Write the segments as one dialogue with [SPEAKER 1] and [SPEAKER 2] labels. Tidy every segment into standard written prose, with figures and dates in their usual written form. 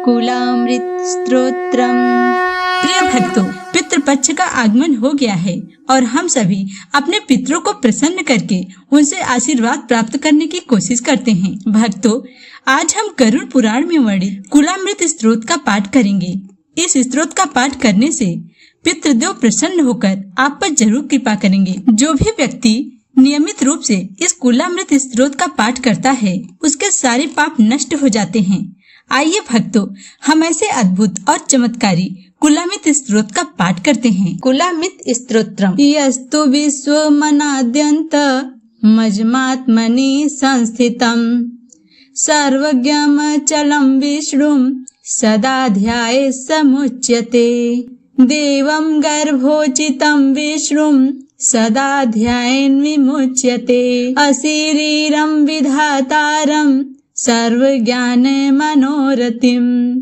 [SPEAKER 1] कुलामृत स्तोत्रम।
[SPEAKER 2] प्रिय भक्तों, पितृपक्ष का आगमन हो गया है और हम सभी अपने पितरों को प्रसन्न करके उनसे आशीर्वाद प्राप्त करने की कोशिश करते हैं। भक्तों, आज हम गरुड़ पुराण में वर्णित कुलामृत स्तोत्र का पाठ करेंगे। इस स्तोत्र का पाठ करने से पितृदेव प्रसन्न होकर आप पर जरूर कृपा करेंगे। जो भी व्यक्ति नियमित रूप से इस कुलामृत स्तोत्र का पाठ करता है, उसके सारे पाप नष्ट हो जाते हैं। आइए भक्तों, हम ऐसे अद्भुत और चमत्कारी कुलामृत स्तोत्र का पाठ करते हैं।
[SPEAKER 1] कुलामृत स्तोत्रम।
[SPEAKER 2] यस्तु विश्वमनाद्यन्त मज्मात्मनि संस्थितम् सर्वज्ञमचलं विष्णुं सदा ध्याये समुच्यते। देवं गर्भोचितं विष्णुं सदा ध्यायेन विमुच्यते। अशरीरं विधातारं सर्वज्ञान मनोरथिम्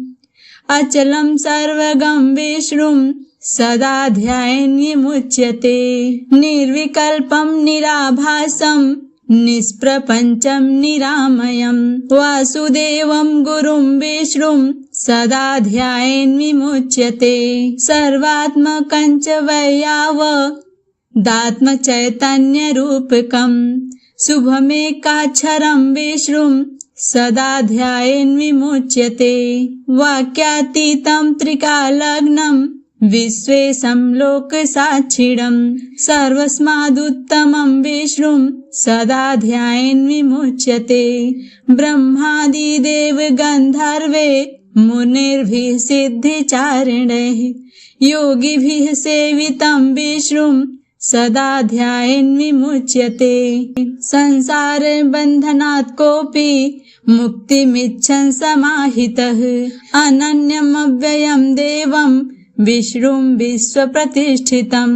[SPEAKER 2] अचलं सर्वगं विष्णुं सदा ध्यायेन विमुच्यते। निर्विकल्पं निराभासं निष्प्रपञ्चं निरामयं वासुदेवं गुरुं विष्णुं सदा ध्यायेन विमुच्यते। सर्वात्मकं च वैयावदात्म चैतन्य रूपकं शुभमेकाक्षरं विष्णुं सदा ध्यायेन विमुच्यते। वाक्यातीतं त्रिकालग्नं विश्वेशं लोकसाक्षिणं सर्वस्मादुत्तमं विष्णुं सदा ध्यायेन विमुच्यते। ब्रह्मादिदेव गन्धर्वे मुनिर्भिः सिद्धिचारणैः योगिभिः सेवितं विष्णुं सदा ध्यायेन विमुच्यते। संसार बन्धनात् कोऽपि मुक्तिमिच्छन् समाहितः अनन्यमव्ययं देवं विष्णुं विश्वप्रतिष्ठितं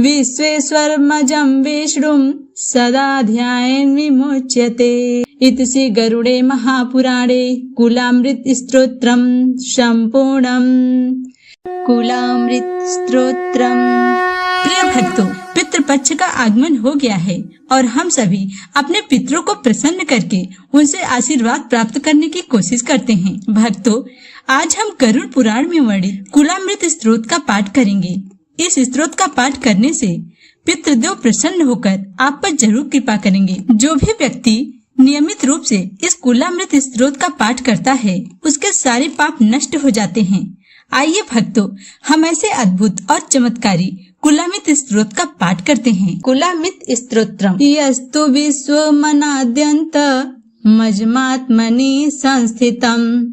[SPEAKER 2] विश्वेश्वरमजं विष्णुं सदा ध्यायेन विमुच्यते। इति श्री गरुड़े महापुराणे कुलामृत स्तोत्रम संपूर्णम्।
[SPEAKER 1] कुलामृत स्तोत्रम।
[SPEAKER 2] प्रिय भक्तों, पितृपक्ष का आगमन हो गया है और हम सभी अपने पितरों को प्रसन्न करके उनसे आशीर्वाद प्राप्त करने की कोशिश करते हैं। भक्तों, आज हम गरुड़ पुराण में वर्णित कुलामृत स्तोत्र का पाठ करेंगे। इस स्तोत्र का पाठ करने से पितृदेव प्रसन्न होकर आप पर जरूर कृपा करेंगे। जो भी व्यक्ति नियमित रूप से इस कुलामृत स्तोत्र का पाठ करता है, उसके सारे पाप नष्ट हो जाते हैं। आइए भक्तों, हम ऐसे अद्भुत और चमत्कारी कुलामृत स्तोत्र का पाठ करते हैं।
[SPEAKER 1] कुलामृत स्तोत्रम।
[SPEAKER 2] यस्तु विश्वमनाद्यन्त मज्मात्मनि संस्थितं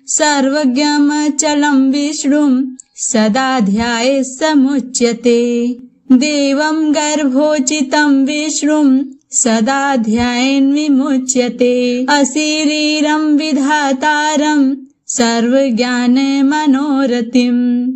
[SPEAKER 2] सर्वज्ञमचलं विष्णुं सदा ध्याये समुच्यते। देवं गर्भोचितं विष्णुं सदा ध्यायेन विमुच्यते। अशरीरं विधातारं सर्वज्ञान मनोरथिम्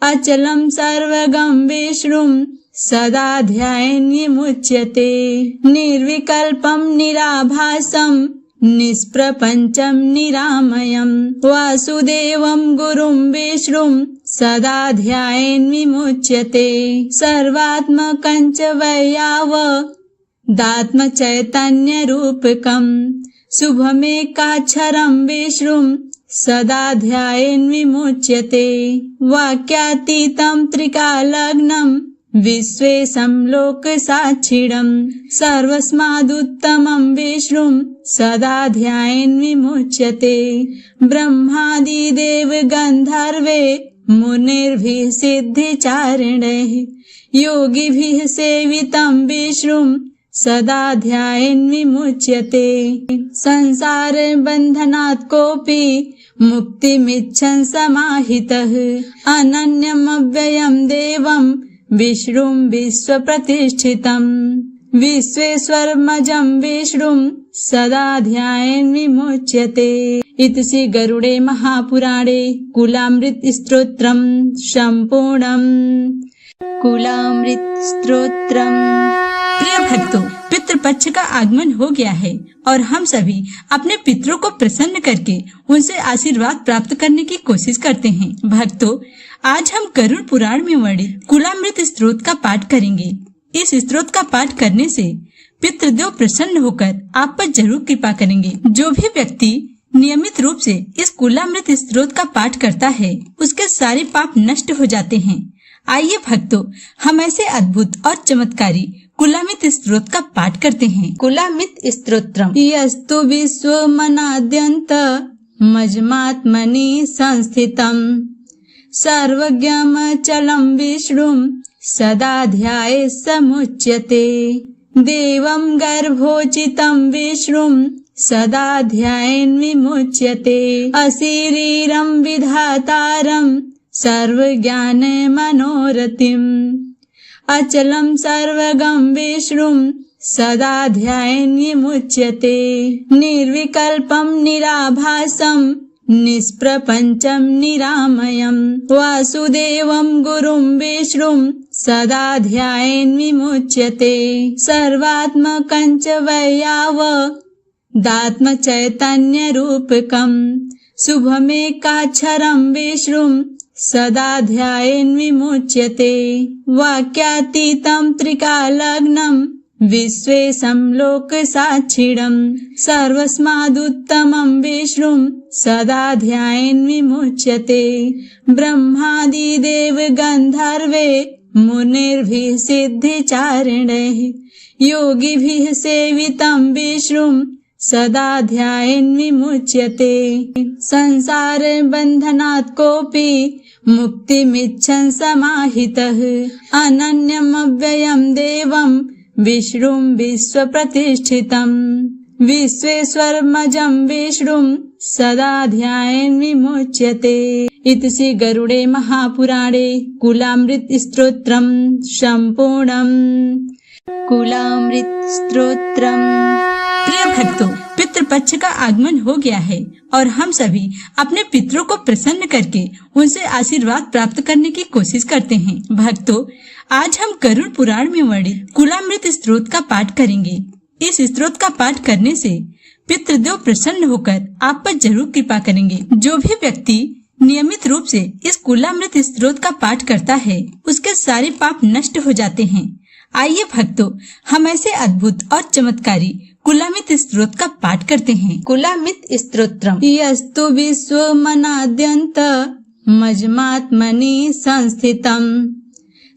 [SPEAKER 2] अचलं सर्वगं विष्णुं सदा ध्यायेन विमुच्यते। निर्विकल्पं निराभासं निष्प्रपञ्चं निरामयं वासुदेवं गुरुं विष्णुं सदा ध्यायेन विमुच्यते। सर्वात्मकं च वैयावदात्म चैतन्य रूपकं शुभमेकाक्षरं विष्णुं सदा ध्यायेन विमुच्यते। वाक्यातीतं त्रिकालग्नं विश्वेशं लोकसाक्षिणं सर्वस्मादुत्तमं विष्णुं सदा ध्यायेन विमुच्यते। ब्रह्मादिदेव गन्धर्वे मुनिर्भिः सिद्धिचारणैः योगिभिः सेवितं विष्णुं सदा ध्यायेन विमुच्यते। संसार बन्धनात् कोऽपि मुक्तिमिच्छन् समाहितः अनन्यमव्ययं देवं विष्णुं विश्वप्रतिष्ठितं विश्वेश्वरमजं विष्णुं सदा ध्यायेन विमुच्यते। इति श्री गरुड़े महापुराणे कुलामृत स्तोत्रम संपूर्णम्।
[SPEAKER 1] कुलामृत स्तोत्रम।
[SPEAKER 2] प्रिय भक्तों, पितृपक्ष का आगमन हो गया है और हम सभी अपने पितरों को प्रसन्न करके उनसे आशीर्वाद प्राप्त करने की कोशिश करते हैं। भक्तों, आज हम गरुड़ पुराण में वर्णित कुलामृत स्तोत्र का पाठ करेंगे। इस स्तोत्र का पाठ करने से पितृदेव प्रसन्न होकर आप पर जरूर कृपा करेंगे। जो भी व्यक्ति नियमित रूप से इस कुलामृत स्त्रोत का पाठ करता है, उसके सारे पाप नष्ट हो जाते हैं। आइए भक्तों, हम ऐसे अद्भुत और चमत्कारी कुलामृत स्त्रोत का पाठ करते हैं।
[SPEAKER 1] कुलामृत स्तोत्रम।
[SPEAKER 2] यस्तु विश्वमनाद्यन्त मज्मात्मनि संस्थितम् सर्वज्ञमचलं विष्णुं सदा ध्याये समुच्यते। देवं गर्भोचितं विष्णुं सदा ध्यायेन् विमुच्यते। अशरीरं विधातारं सर्वज्ञान मनोरथिम् अचलं सर्वगं विष्णुं सदा ध्यायेन् विमुच्यते। निर्विकल्पं निराभासं निष्प्रपञ्चं निरामयं वासुदेवं गुरुं विष्णुं सदा ध्यायेन् विमुच्यते। सर्वात्मकं च वैयावदात्म चैतन्यरूपकं शुभमेकाक्षरं विष्णुं सदा ध्यायेन् विमुच्यते। वाक्यातीतं त्रिकालग्नं विश्वेशं लोकसाक्षिणं सर्वस्मादुत्तमं विष्णुं सदा ध्यायेन् विमुच्यते। ब्रह्मादिदेव गन्धर्वे मुनिर्भिः सिद्धिचारिणैः योगिभिः सेवितं विष्णुं सदा ध्यायेन् विमुच्यते। संसार बन्धनात् कोऽपि मुक्तिमिच्छन् समाहितः अनन्यमव्ययं देवं विष्णुं विश्वप्रतिष्ठितम् विश्वेश्वरमजं विष्णुं सदा ध्यायेन् विमुच्यते। इति श्री गरुडे महापुराणे कुलामृत स्तोत्रम संपूर्णम्।
[SPEAKER 1] कुलामृत स्तोत्रम।
[SPEAKER 2] प्रिय भक्तों, पितृपक्ष का आगमन हो गया है और हम सभी अपने पितरों को प्रसन्न करके उनसे आशीर्वाद प्राप्त करने की कोशिश करते हैं। भक्तों, आज हम गरुड़ पुराण में वर्णित कुलामृत स्त्रोत का पाठ करेंगे। इस स्त्रोत का पाठ करने से पितृदेव प्रसन्न होकर आप पर जरूर कृपा करेंगे। जो भी व्यक्ति नियमित रूप से इस कुलामृत स्त्रोत का पाठ करता है, उसके सारे पाप नष्ट हो जाते हैं। आइए भक्तों, हम ऐसे अद्भुत और चमत्कारी कुलामृत स्त्रोत का पाठ करते हैं।
[SPEAKER 1] कुलामृत स्तोत्रम।
[SPEAKER 2] यस्तु विश्वमनाद्यन्त मज्मात्मनि संस्थितम्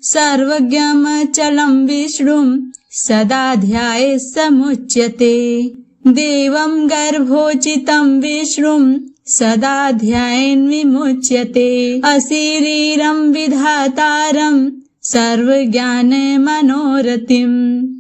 [SPEAKER 2] सर्वज्ञमचलं विष्णुं सदा ध्याये समुच्यते। देवं गर्भोचितं विष्णुं सदा ध्यायेन् विमुच्यते। अशरीरं विधातारं सर्वज्ञान मनोरथिम्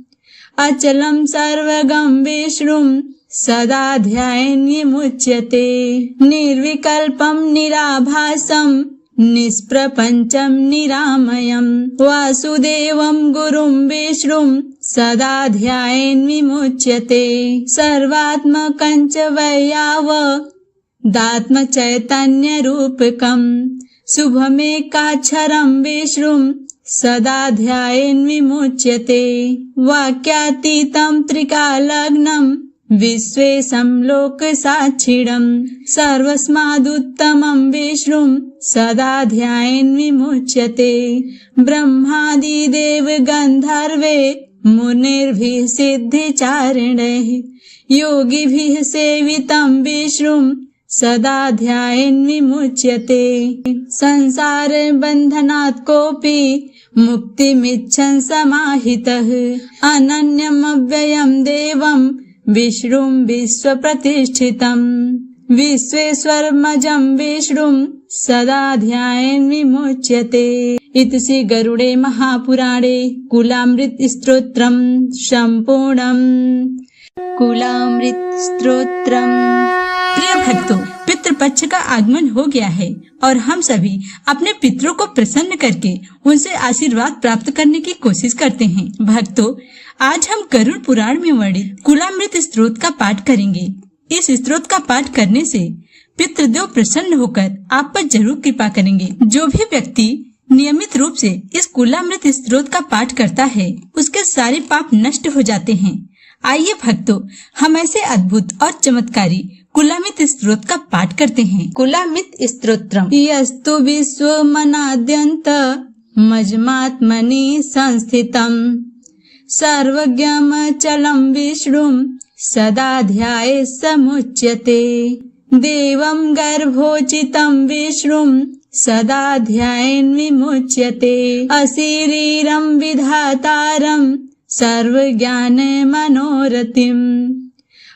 [SPEAKER 2] अचलं सर्वगं विष्णुं सदा ध्यायेन् विमुच्यते। निर्विकल्पं निराभासं निष्प्रपञ्चं निरामयं वासुदेवं गुरुं विष्णुं सदा ध्यायेन् विमुच्यते। सर्वात्मकं च वैयावदात्म चैतन्यरूपकं शुभमेकाक्षरं विष्णुं सदा ध्यायेन् विमुच्यते। वाक्यातीतं त्रिकालग्नं विश्वेशं लोकसाक्षिणं सर्वस्मादुत्तमं विष्णुं सदा ध्यायेन् विमुच्यते। ब्रह्मादिदेव गन्धर्वे मुनिर्भिः सिद्धिचारिणैः योगिभिः सेवितं विष्णुं सदा ध्यायेन् विमुच्यते। संसार बन्धनात् कोऽपि मुक्तिमिच्छन् समाहितः अनन्यमव्ययं देवं विष्णुं विश्वप्रतिष्ठितम् विश्वेश्वरमजं विष्णुं सदा ध्यायेन् विमुच्यते। इति श्री गरुडे महापुराणे कुलामृत स्तोत्रम संपूर्णम्।
[SPEAKER 1] कुलामृत स्तोत्रम।
[SPEAKER 2] प्रिय भक्तों, पितृपक्ष का आगमन हो गया है और हम सभी अपने पितरों को प्रसन्न करके उनसे आशीर्वाद प्राप्त करने की कोशिश करते हैं। भक्तों, आज हम गरुड़ पुराण में वर्णित कुलामृत स्त्रोत का पाठ करेंगे। इस स्त्रोत का पाठ करने से पितृदेव प्रसन्न होकर आप पर जरूर कृपा करेंगे। जो भी व्यक्ति नियमित रूप से इस कुलामृत स्त्रोत का पाठ करता है, उसके सारे पाप नष्ट हो जाते हैं। आइए भक्तों, हम ऐसे अद्भुत और चमत्कारी कुलामृत स्त्रोत का पाठ करते हैं।
[SPEAKER 1] कुलामृत स्तोत्रम।
[SPEAKER 2] यस्तु विश्वमनाद्यन्त मज्मात्मनि संस्थितम् सर्वज्ञमचलं विष्णुं सदा ध्याये समुच्यते। देवं गर्भोचितं विष्णुं सदा ध्यायेन् विमुच्यते। अशरीरं विधातारं सर्वज्ञानमनोरथिम्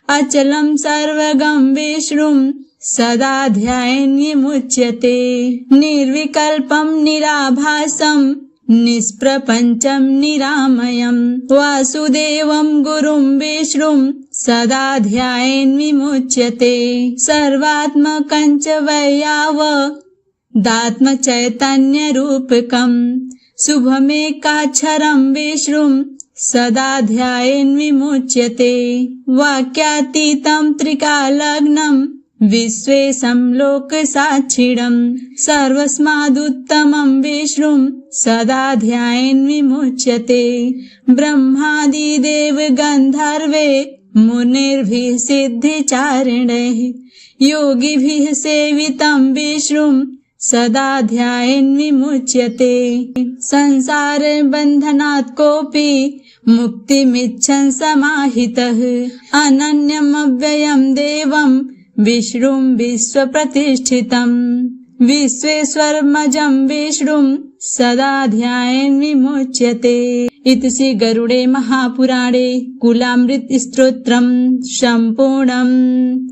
[SPEAKER 2] अचलं सर्वगं विष्णुं सदा ध्यायेन् विमुच्यते। निर्विकल्पं निराभासं निष्प्रपञ्चं निरामयं वासुदेवं गुरुं विष्णुं सदा ध्यायेन् विमुच्यते। सर्वात्मकं च वैयावदात्मचैतन्यरूपकं शुभमेकाक्षरं विष्णुं सदा ध्यायेन् विमुच्यते। वाक्यातीतं त्रिकालग्नं विश्वेशं लोकसाक्षिणं सर्वस्मादुत्तमं विष्णुं सदा ध्यायेन् विमुच्यते। ब्रह्मादिदेव गन्धर्वे मुनिर्भिः सिद्धिचारिणैः योगिभिः सेवितं विष्णुं सदा ध्यायेन् विमुच्यते। संसारबन्धनात् कोऽपि मुक्तिमिच्छन् समाहितः अनन्यमव्ययं देवं विष्णुं विश्वप्रतिष्ठितं विश्वेश्वरमजं विष्णुं सदा ध्यायेन् विमुच्यते। इति श्री गरुडे महापुराणे कुलामृत स्तोत्रम् सम्पूर्णम्।